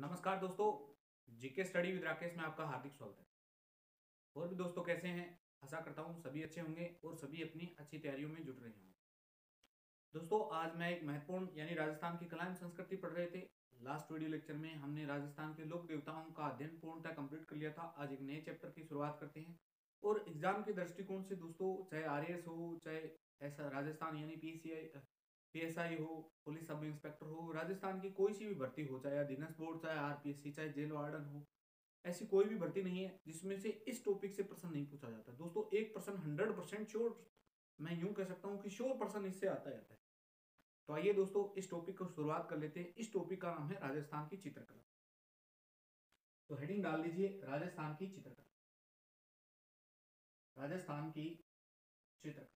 नमस्कार दोस्तों, GK study with Rakesh में आपका हार्दिक स्वागत है। और भी दोस्तों कैसे हैं? आशा करता हूँ सभी अच्छे होंगे और सभी अपनी अच्छी तैयारियों में जुट रहे होंगे। दोस्तों आज मैं एक महत्वपूर्ण यानी राजस्थान की कला एवं संस्कृति पढ़ रहे थे। लास्ट वीडियो लेक्चर में हमने राजस्थान के लोक देवताओं का अध्ययन पूर्णतः कंप्लीट कर लिया था। आज एक नए चैप्टर की शुरुआत करते हैं और एग्जाम के दृष्टिकोण से दोस्तों, चाहे आरएएस हो, चाहे ऐसा राजस्थान यानी पीएसआई हो, पुलिस सब इंस्पेक्टर हो, राजस्थान की कोई सी भी भर्ती हो, चाहे अधीनस्थ बोर्ड, चाहे आरपीएससी, चाहे जेल वार्डन हो, ऐसी कोई भी भर्ती नहीं है जिसमें से इस टॉपिक से प्रश्न नहीं पूछा जाता। दोस्तों 1% 100% श्योर, मैं यूं कह सकता हूं कि श्योर प्रश्न इससे आता जाता है। तो आइए दोस्तों इस टॉपिक को शुरुआत कर लेते हैं। इस टॉपिक का नाम है राजस्थान की चित्रकला। तो हेडिंग डाल दीजिए राजस्थान की चित्रकला। राजस्थान की चित्रकला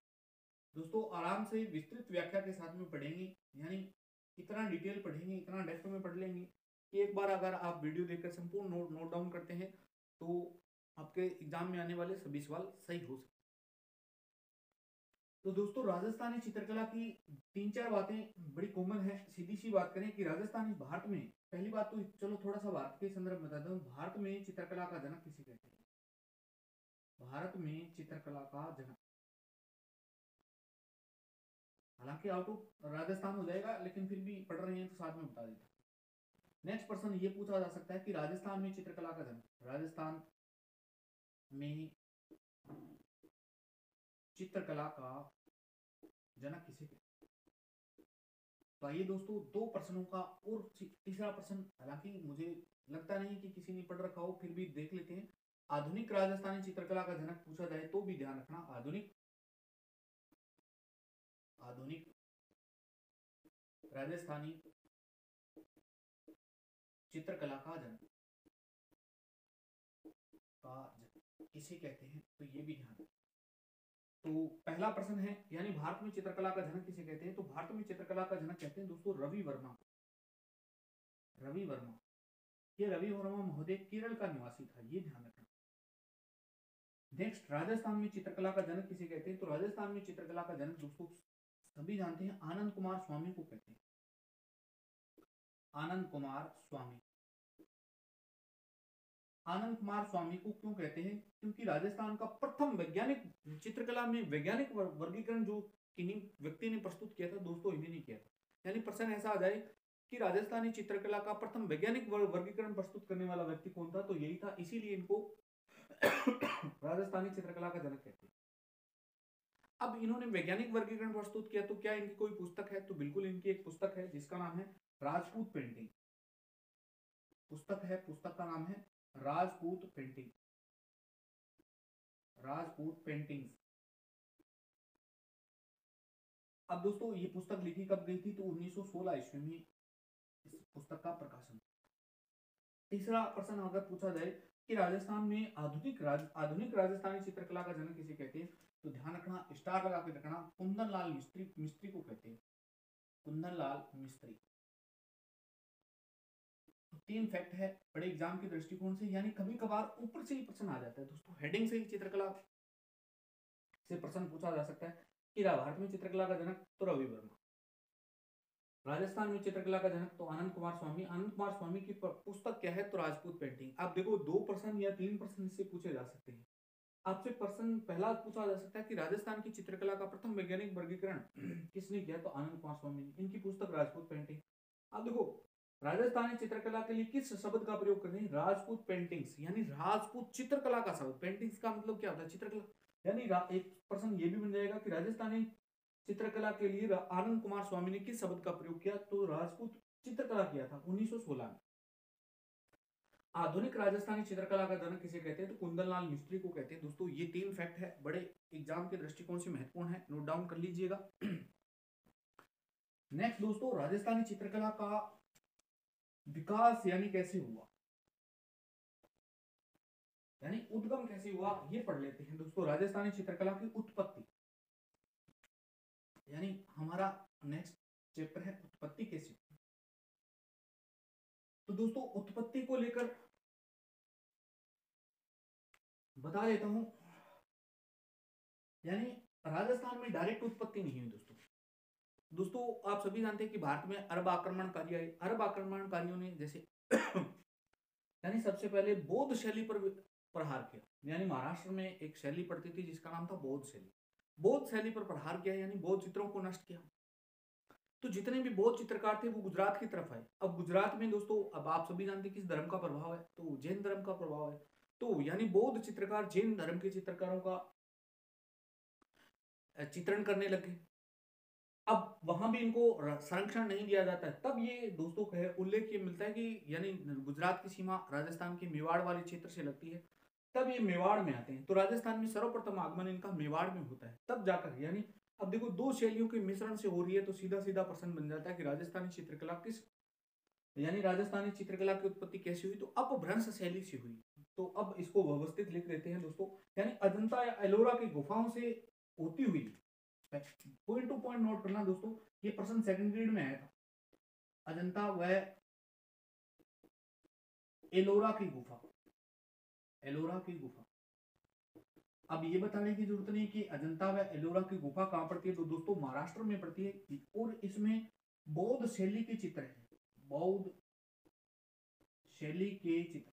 दोस्तों आराम से विस्तृत व्याख्या के साथ में पढ़ेंगे, यानी इतना डिटेल पढ़ेंगे, इतना डेप्थ में पढ़ लेंगे कि एक बार अगर आप वीडियो देखकर संपूर्ण नोट डाउन करते हैं तो आपके एग्जाम में आने वाले सभी सवाल सही हो सकते हैं। तो दोस्तों राजस्थानी चित्रकला की तीन चार बातें बड़ी कॉमन है। सीधी सी बात करें कि राजस्थान इस भारत में, पहली बात तो चलो थोड़ा सा भारत के संदर्भ में बता दूं, भारत में चित्रकला का जनक किसे कहते हैं? भारत में चित्रकला का जनक, हालांकि आउट ऑफ राजस्थान हो जाएगा लेकिन फिर भी पढ़ रहे हैं तो साथ में बता देता। नेक्स्ट प्रश्न ये पूछा जा सकता है कि राजस्थान में चित्रकला का जनक, राजस्थान में चित्रकला का जनक किसे कहते हैं? तो आइए दोस्तों दो प्रश्नों का और तीसरा प्रश्न, हालांकि मुझे लगता नहीं कि किसी ने पढ़ रखा हो, फिर भी देख लेते हैं। आधुनिक राजस्थानी चित्रकला का जनक पूछा जाए तो भी ध्यान रखना, आधुनिक राजस्थानी चित्रकला का जनक किसे कहते हैं, तो ये भी ध्यान रखें। तो पहला प्रश्न है, यानी भारत में चित्रकला का जनक किसे कहते हैं? तो भारत में चित्रकला का जनक कहते हैं दोस्तों रवि वर्मा। रवि वर्मा, ये रवि वर्मा महोदय केरल का निवासी था, ये ध्यान रखना। नेक्स्ट, राजस्थान में चित्रकला का जनक किसे कहते हैं? तो राजस्थान में चित्रकला का जनक दोस्तों सभी जानते हैं, आनंद कुमार स्वामी को कहते हैं। आनंद कुमार स्वामी, आनंद कुमार स्वामी को क्यों कहते हैं? क्योंकि राजस्थान का प्रथम वैज्ञानिक चित्रकला में वैज्ञानिक वर्गीकरण जो किन्हीं व्यक्ति ने प्रस्तुत किया था दोस्तों, इन्हीं ने किया था। यानी प्रश्न ऐसा आ जाए कि राजस्थानी चित्रकला का प्रथम वैज्ञानिक वर्गीकरण प्रस्तुत करने वाला व्यक्ति कौन था, तो यही था, इसीलिए इनको राजस्थानी चित्रकला का जनक कहते हैं। अब इन्होंने वैज्ञानिक वर्गीकरण प्रस्तुत किया, तो क्या इनकी कोई पुस्तक है? तो बिल्कुल इनकी एक पुस्तक है जिसका नाम है राजपूत पेंटिंग। पुस्तक है, पुस्तक का नाम है राजपूत पेंटिंग, राजपूत पेंटिंग्स। अब दोस्तों ये पुस्तक लिखी कब गई थी? तो 1916 ईस्वी में इस पुस्तक का प्रकाशन। तीसरा प्रश्न अगर पूछा जाए कि राजस्थान में आधुनिक राजस्थानी चित्रकला का जनक किसे कहते हैं, तो ध्यान रखना, स्टार लगा के रखना, कुंदन लाल मिस्त्री को कहते हैं। कुंदन लाल मिस्त्री। तो तीन फैक्ट है बड़े एग्जाम के दृष्टिकोण से, यानी कभी कभार ऊपर से ही प्रश्न आ जाता है दोस्तों, हेडिंग से ही चित्रकला से प्रश्न पूछा जा सकता है कि भारत में चित्रकला का जनक तो रवि वर्मा, राजस्थान में चित्रकला का जनक तो आनंद कुमार स्वामी। आनंद कुमार स्वामी की पुस्तक क्या है? तो राजपूत पेंटिंग। आप देखो 2% या 3% इससे पूछे जा सकते हैं। आपसे प्रश्न पहला पूछा जा सकता है कि राजस्थान की चित्रकला का प्रथम वैज्ञानिक वर्गीकरण किसने किया? तो आनंद कुमार स्वामी ने। इनकी पुस्तक राजपूत पेंटिंग। अब देखो राजस्थानी चित्रकला के लिए किस शब्द का प्रयोग कर रहे हैं? राजपूत पेंटिंग्स, यानी राजपूत चित्रकला का शब्द। पेंटिंग्स का मतलब क्या होता है? चित्रकला। यानी एक प्रश्न ये भी बन जाएगा कि राजस्थानी चित्रकला के लिए आनंद कुमार स्वामी ने किस शब्द का प्रयोग किया? तो राजपूत चित्रकला किया था 1916 में। आधुनिक राजस्थानी चित्रकला का जनक किसे कहते हैं? तो कुंदन लाल मिस्त्री को कहते हैं। दोस्तों ये तीन फैक्ट है, बड़े एग्जाम के दृष्टिकोण से महत्वपूर्ण है, नोट डाउन कर लीजिएगा। नेक्स्ट दोस्तों, राजस्थानी चित्रकला का विकास यानी कैसे हुआ, यानी उद्गम कैसे हुआ, ये पढ़ लेते हैं दोस्तों। राजस्थानी चित्रकला की उत्पत्ति, यानी हमारा नेक्स्ट चैप्टर है उत्पत्ति कैसे। तो दोस्तों उत्पत्ति को लेकर बता देता हूं, यानी राजस्थान में डायरेक्ट उत्पत्ति नहीं हुई दोस्तों। आप सभी जानते हैं कि भारत में अरब आक्रमणकारी आए। अरब आक्रमणकारियों ने जैसे यानी सबसे पहले बौद्ध शैली पर प्रहार किया। यानी महाराष्ट्र में एक शैली पड़ती थी जिसका नाम था बौद्ध शैली। बौद्ध शैली पर प्रहार किया यानी बौद्ध चित्रों को नष्ट किया। तो जितने भी बौद्ध चित्रकार थे वो गुजरात की तरफ आए। अब गुजरात में दोस्तों, अब आप सभी जानते हैं किस धर्म का प्रभाव है, तो जैन धर्म का प्रभाव है। तो यानी बौद्ध चित्रकार जैन धर्म के चित्रकारों का चित्रण करने लगे। अब वहां भी इनको संरक्षण नहीं दिया जाता है। तब ये दोस्तों कहे उल्लेख ये मिलता है कि यानी गुजरात की सीमा राजस्थान के मेवाड़ वाले क्षेत्र से लगती है। तब ये मेवाड़ में आते हैं। तो राजस्थान में सर्वप्रथम आगमन इनका मेवाड़ में होता है। तब जाकर यानी अब देखो दो शैलियों के मिश्रण से हो रही है, तो सीधा सीधा प्रश्न बन जाता है कि राजस्थानी चित्रकला किस, यानी राजस्थानी चित्रकला की उत्पत्ति कैसे हुई, तो अपभ्रंश शैली से हुई। तो अब इसको व्यवस्थित लिख देते हैं दोस्तों। यानी अजंता या एलोरा की गुफाओं से होती हुई, पॉइंट टू पॉइंट नोट करना दोस्तों, ये प्रश्न सेकंड ग्रेड में आया था। अजंता व एलोरा की गुफा, एलोरा की गुफा। अब ये बताने की जरूरत नहीं कि अजंता व एलोरा की गुफा कहां पड़ती है, तो दोस्तों महाराष्ट्र में पड़ती है। और इसमें बौद्ध शैली के चित्र है, बौद्ध शैली के चित्र।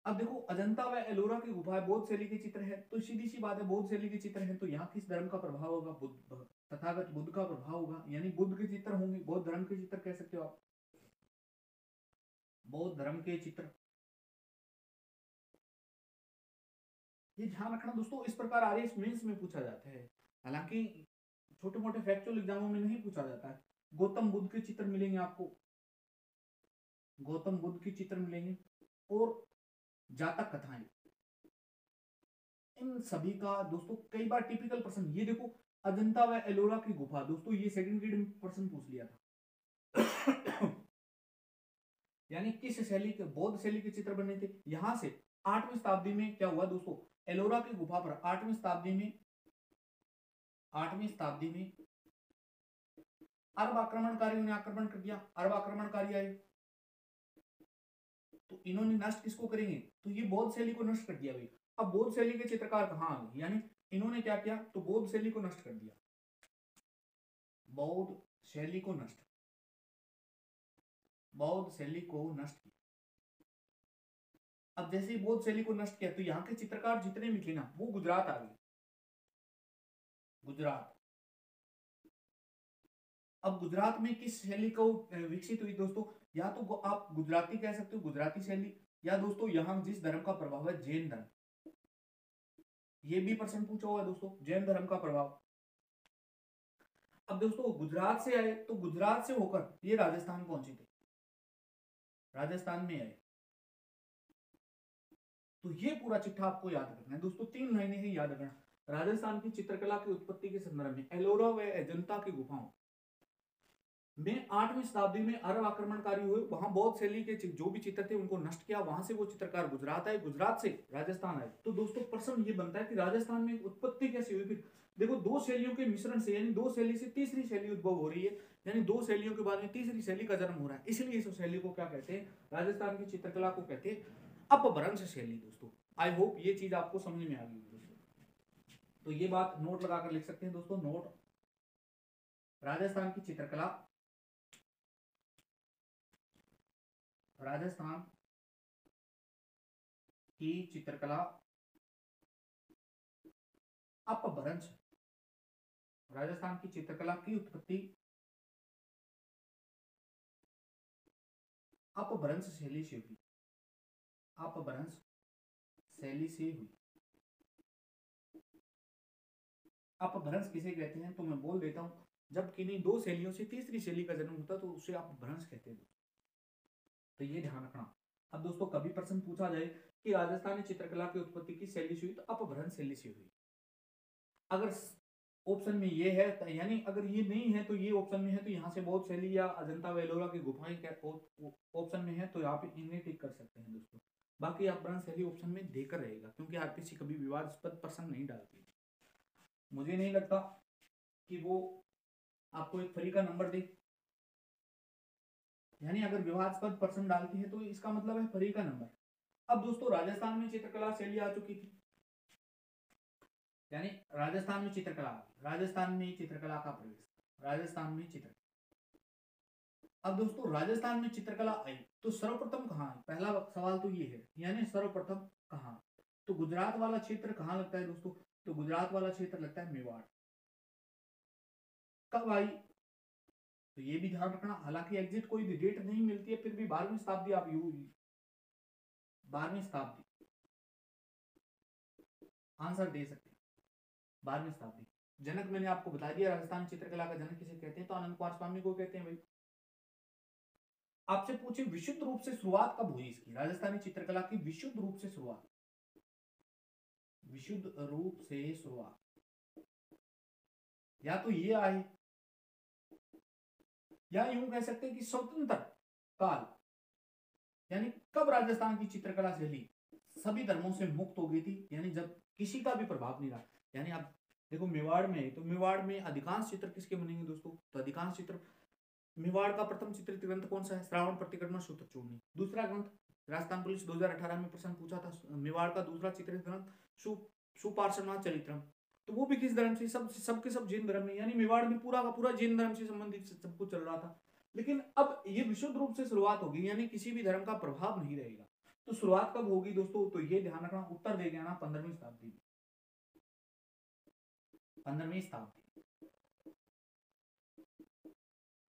अब देखो अजंता व एलोरा की गुफा बौद्ध शैली के चित्र है, तो सीधी सी बात है बौद्ध शैली के चित्र है, तो यहाँ किस धर्म का प्रभाव होगा, बुद्ध, तथागत बुद्ध का प्रभाव होगा। यानी बुद्ध के चित्र होंगे, बौद्ध धर्म के चित्र कह सकते हो आप, बौद्ध धर्म के चित्र। ये ध्यान रखना दोस्तों, इस प्रकार आरएएस मेंस में पूछा जाता है। हालांकि छोटे मोटे फैक्चुअल एग्जामों में नहीं पूछा जाता है। गौतम बुद्ध के चित्र मिलेंगे आपको, गौतम बुद्ध के चित्र मिलेंगे, और जातक कथाएं, इन सभी का दोस्तों कई बार टिपिकल प्रश्न। ये देखो अजंता व एलोरा की गुफा, दोस्तों ये सेकंड ग्रेड में प्रश्न पूछ लिया था। यानी किस शैली के, बौद्ध शैली के चित्र बने थे। यहां से 8वीं शताब्दी में क्या हुआ दोस्तों, एलोरा की गुफा पर 8वीं शताब्दी में, 8वीं शताब्दी में अरब आक्रमणकारियों ने आक्रमण कर दिया। अरब आक्रमणकारी आए, तो इन्होंने नष्ट किसको करेंगे, तो ये बौद्ध शैली को नष्ट कर दिया भाई। अब बौद्ध शैली के चित्रकार कहां आ गए, यानी इन्होंने क्या किया, तो बौद्ध शैली को नष्ट कर दिया, बौद्ध शैली को नष्ट, बौद्ध शैली को नष्ट किया। अब जैसे ही बौद्ध शैली को नष्ट किया, तो यहाँ के चित्रकार जितने भी थे ना, वो गुजरात आ गए, गुजरात। अब गुजरात में किस शैली को विकसित हुई दोस्तों, या तो आप गुजराती कह सकते हो, गुजराती शैली, या दोस्तों यहाँ जिस धर्म का प्रभाव है जैन धर्म, ये भी प्रश्न पूछा हुआ है दोस्तों, जैन धर्म का प्रभाव। अब दोस्तों गुजरात से आए, तो गुजरात से होकर ये राजस्थान पहुंचे थे, राजस्थान में आए। तो ये पूरा चिट्ठा आपको याद रखना है दोस्तों, 3 लाइनें ही याद रखना। राजस्थान की चित्रकला की उत्पत्ति के संदर्भ में एलोरा व अजंता की गुफाओं में 8वीं शताब्दी में अरब आक्रमणकारी हुए, वहां बौद्ध शैली के जो भी चित्र थे उनको नष्ट किया, वहां से वो चित्रकार गुजरात आए, गुजरात से राजस्थान आए। तो दोस्तों प्रश्न ये बनता है कि राजस्थान में उत्पत्ति कैसे हुई। फिर देखो दो शैलियों के मिश्रण से, यानी दो शैली से तीसरी शैली उद्भव हो रही है, यानी दो शैलियों के बाद में तीसरी शैली का जन्म हो रहा है। इसलिए इस शैली को क्या कहते हैं, राजस्थान की चित्रकला को कहते हैं अपभ्रंश शैली दोस्तों। आई होप ये चीज आपको समझ में आ गई दोस्तों। तो ये बात नोट लगाकर लिख सकते हैं दोस्तों, नोट, राजस्थान की चित्रकला, राजस्थान की चित्रकला अपभ्रंश, राजस्थान की चित्रकला की उत्पत्ति अपभ्रंश शैली से हुई, अपभ्रंश शैली से हुई। अपभ्रंश किसे कहते हैं, तो मैं बोल देता हूं, जब किन्हीं दो शैलियों से तीसरी शैली का जन्म होता है तो उसे अपभ्रंश कहते हैं। तो ये ध्यान रखना। अब दोस्तों कभी प्रश्न पूछा जाए कि राजस्थानी चित्रकला की उत्पत्ति किस शैली से हुई, तो अपभ्रंश शैली से हुई। अगर ऑप्शन में ये है, यानी अगर ये नहीं है तो ये ऑप्शन में है, तो यहाँ से बौद्ध शैली या अजंता व एलोरा की गुफाएं ऑप्शन में है, तो आप इन्हें टिक कर सकते हैं दोस्तों। बाकी अपभ्रंश शैली ऑप्शन में देकर रहेगा, क्योंकि आरपीसी कभी विवादास्पद प्रश्न नहीं डालती। मुझे नहीं लगता कि वो आपको एक फ्री का नंबर दे, यानी अगर विवादास्पद प्रश्न डालती है तो इसका मतलब है फ्री का नंबर। अब दोस्तों राजस्थान में चित्रकला शैली आ चुकी थी, यानी राजस्थान में चित्रकला, राजस्थान में चित्रकला का प्रवेश, राजस्थान में चित्र, अब दोस्तों राजस्थान में चित्रकला आई तो सर्वप्रथम कहाँ है, पहला सवाल तो ये है, यानी सर्वप्रथम कहाँ। तो गुजरात वाला क्षेत्र कहाँ लगता है दोस्तों, तो गुजरात वाला क्षेत्र लगता है मेवाड़। कब आई, तो ये भी ध्यान रखना, हालांकि एग्जिट कोई भी डेट नहीं मिलती है, फिर भी 12वीं शताब्दी आप यू 12वीं शताब्दी आंसर दे सकते हैं, 12वीं शताब्दी। जनक मैंने आपको बता दिया, राजस्थान चित्रकला का जनक किसे कहते हैं, तो आनंद कुमार स्वामी को कहते हैं भाई। आपसे पूछे विशुद्ध रूप से शुरुआत कब हुई इसकी, राजस्थानी चित्रकला की विशुद्ध रूप से शुरुआत, विशुद्ध रूप से शुरुआत, या तो ये आई, या यूं कह सकते हैं कि स्वतंत्र काल, यानी कब राजस्थान की चित्रकला शैली सभी धर्मों से मुक्त हो गई थी, यानी जब किसी का भी प्रभाव नहीं रहा। यानी आप देखो मेवाड़ में, तो मेवाड़ में अधिकांश चित्र किसके बनेंगे दोस्तों, तो अधिकांश चित्र, मेवाड़ का प्रथम चित्रित ग्रंथ कौन सा है, श्रावण प्रतिक्रमण सूत्र चूर्णी। दूसरा ग्रंथ, राजस्थान पुलिस 2018 में प्रश्न पूछा था, मेवाड़ का दूसरा चित्रित ग्रंथ सुपार्श्वनाथ चरित्रम, तो वो भी किस धर्म से, सबके सब जैन धर्म में, यानी मेवाड़ में पूरा का पूरा जैन धर्म से संबंधित सब कुछ चल रहा था। लेकिन अब ये विशुद्ध रूप से शुरुआत होगी, यानी किसी भी धर्म का प्रभाव नहीं रहेगा। तो शुरुआत कब होगी दोस्तों, तो ये ध्यान रखना, उत्तर दे देना 15वीं शताब्दी में, 15वीं शताब्दी।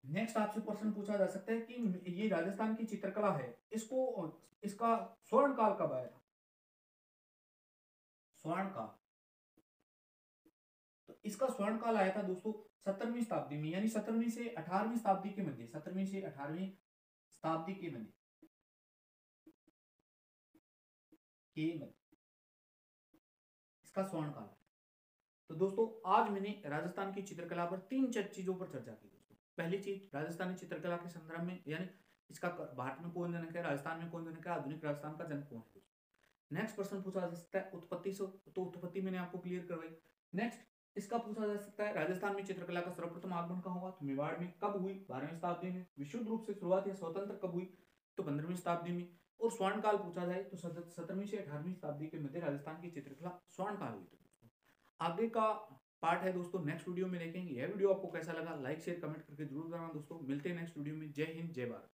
नेक्स्ट आपसे प्रश्न पूछा जा सकता है कि ये राजस्थान की चित्रकला है, इसको इसका स्वर्ण काल कब आया था, स्वर्ण काल, तो इसका स्वर्ण काल आया था दोस्तों 17वीं शताब्दी में, यानी 17वीं से 18वीं शताब्दी के मध्य, 17वीं से 18वीं शताब्दी के मध्य इसका स्वर्ण काल। तो दोस्तों आज मैंने राजस्थान की चित्रकला पर 3 चीजों पर चर्चा की दोस्तों। पहली चीज, राजस्थानी चित्रकला के संदर्भ में, यानी इसका भारत में कौन जनक है, राजस्थान में कौन जनक है, आधुनिक राजस्थान का जनक कौन है। नेक्स्ट प्रश्न पूछा जा सकता है उत्पत्ति से, तो उत्पत्ति मैंने आपको क्लियर करवाई। नेक्स्ट इसका पूछा जा सकता है राजस्थान में चित्रकला का सर्वप्रथम आगमन कहाँ हुआ, तो मेवाड़ में। कब हुई, 12वीं शताब्दी में। विशुद्ध रूप से शुरुआत या स्वतंत्र कब हुई, तो 15वीं शताब्दी में। और स्वर्ण काल पूछा जाए तो 17वीं से 18वीं शताब्दी के मध्य राजस्थान की चित्रकला स्वर्ण काल हुई थी दोस्तों। आगे का पार्ट है दोस्तों, नेक्स्ट वीडियो में देखेंगे। यह वीडियो आपको कैसा लगा, लाइक शेयर कमेंट करके जरूर बताना दोस्तों। मिलते हैं नेक्स्ट वीडियो में। जय हिंद, जय भारत।